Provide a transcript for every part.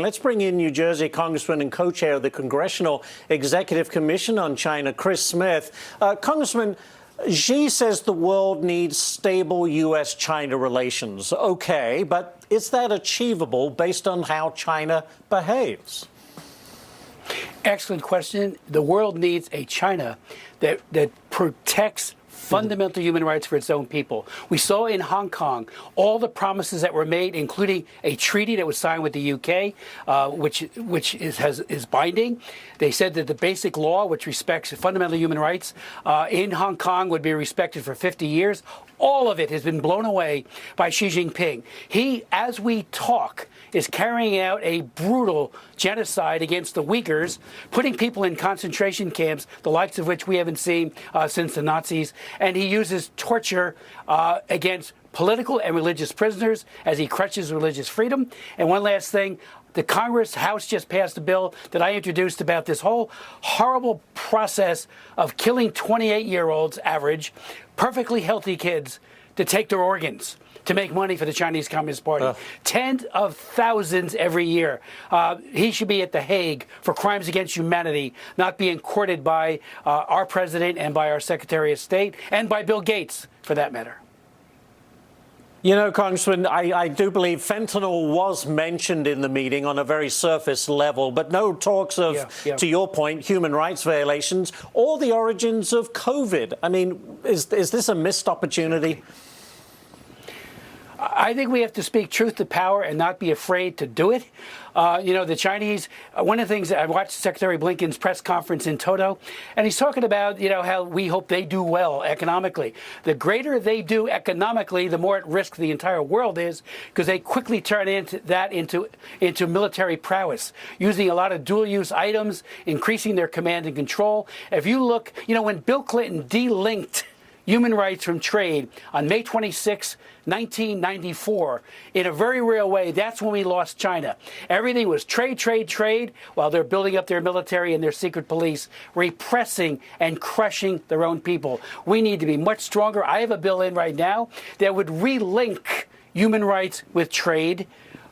Let's bring in New Jersey Congressman and co-chair of the Congressional Executive Commission on China, Chris Smith. Congressman, Xi says the world needs stable U.S.-China relations. Okay, but is that achievable based on how China behaves? Excellent question. The world needs a China that protects fundamental human rights for its own people. We saw in Hong Kong all the promises that were made, including a treaty that was signed with the UK, which is binding. They said that the basic law, which respects fundamental human rights in Hong Kong, would be respected for 50 years. All of it has been blown away by Xi Jinping. He, as we talk, is carrying out a brutal genocide against the Uyghurs, putting people in concentration camps, the likes of which we haven't seen since the Nazis. And he uses torture against political and religious prisoners as he crushes religious freedom. And one last thing. The Congress House just passed a bill that I introduced about this whole horrible process of killing 28-year-olds, average, perfectly healthy kids, to take their organs to make money for the Chinese Communist Party. Tens of thousands every year. He should be at the Hague for crimes against humanity, not being courted by our president and by our Secretary of State and by Bill Gates, for that matter. You know, Congressman, I do believe fentanyl was mentioned in the meeting on a very surface level, but no talks of, to your point, human rights violations or the origins of COVID. I mean, is this a missed opportunity? I think we have to speak truth to power and not be afraid to do it. You know, the Chinese, one of the things that I watched Secretary Blinken's press conference in Toto, and he's talking about, you know, how we hope they do well economically. The greater they do economically, the more at risk the entire world is, because they quickly turn into military prowess, using a lot of dual-use items, increasing their command and control. If you look, you know, when Bill Clinton delinked human rights from trade on May 26, 1994, in a very real way, that's when we lost China. Everything was trade, trade, trade, while they're building up their military and their secret police, repressing and crushing their own people. We need to be much stronger. I have a bill in right now that would relink human rights with trade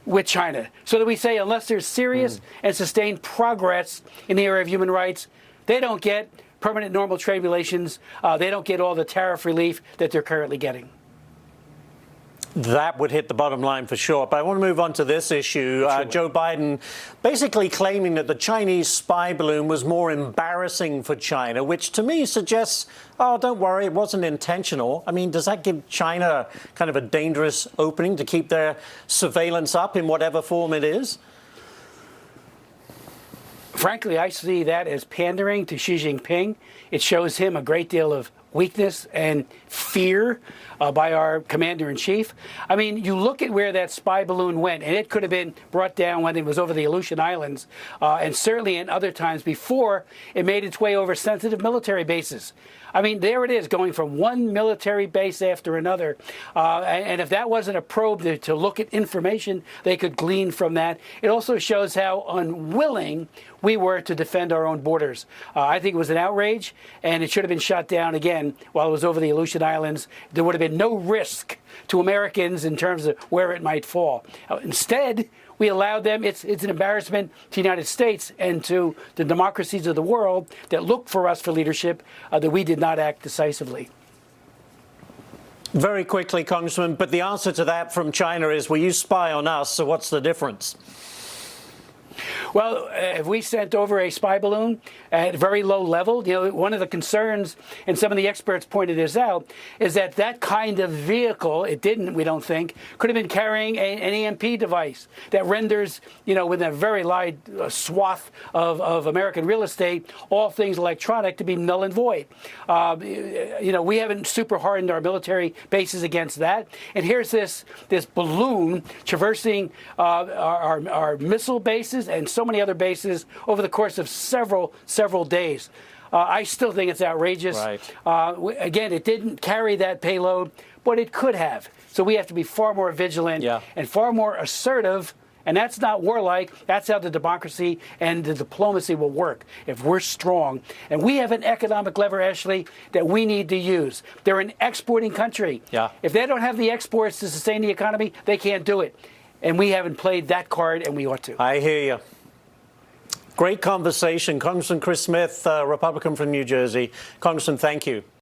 with China, so that we say unless there's serious and sustained progress in the area of human rights, they don't get permanent normal trade relations. They don't get all the tariff relief that they're currently getting. That would hit the bottom line for sure. But I want to move on to this issue. Joe Biden basically claiming that the Chinese spy balloon was more embarrassing for China, which to me suggests, oh, don't worry, it wasn't intentional. I mean, does that give China kind of a dangerous opening to keep their surveillance up in whatever form it is? Frankly, I see that as pandering to Xi Jinping. It shows him a great deal of weakness and fear by our commander-in-chief. I mean, you look at where that spy balloon went, and it could have been brought down when it was over the Aleutian Islands, and certainly in other times before it made its way over sensitive military bases. I mean, there it is, going from one military base after another. And if that wasn't a probe to look at information they could glean from that, it also shows how unwilling we were to defend our own borders. I think it was an outrage, and it should have been shot down again while it was over the Aleutian Islands. There would have been no risk to Americans in terms of where it might fall. Instead, we allowed them. It's an embarrassment to the United States and to the democracies of the world that look for us for leadership, that we did not act decisively. Very quickly, Congressman, but the answer to that from China is, well, you spy on us, so what's the difference? Well, if we sent over a spy balloon at a very low level, you know, one of the concerns, and some of the experts pointed this out, is that that kind of vehicle, it didn't, we don't think, could have been carrying an EMP device that renders, you know, within a very wide swath of American real estate, all things electronic to be null and void. You know, we haven't super hardened our military bases against that. And here's this balloon traversing our missile bases and so many other bases over the course of several days. I still think it's outrageous. Right. Again, it didn't carry that payload, but it could have. So we have to be far more vigilant and far more assertive. And that's not warlike. That's how the democracy and the diplomacy will work if we're strong. And we have an economic lever, Ashley, that we need to use. They're an exporting country. If they don't have the exports to sustain the economy, they can't do it. And we haven't played that card, and we ought to. I hear you. Great conversation. Congressman Chris Smith, Republican from New Jersey. Congressman, thank you.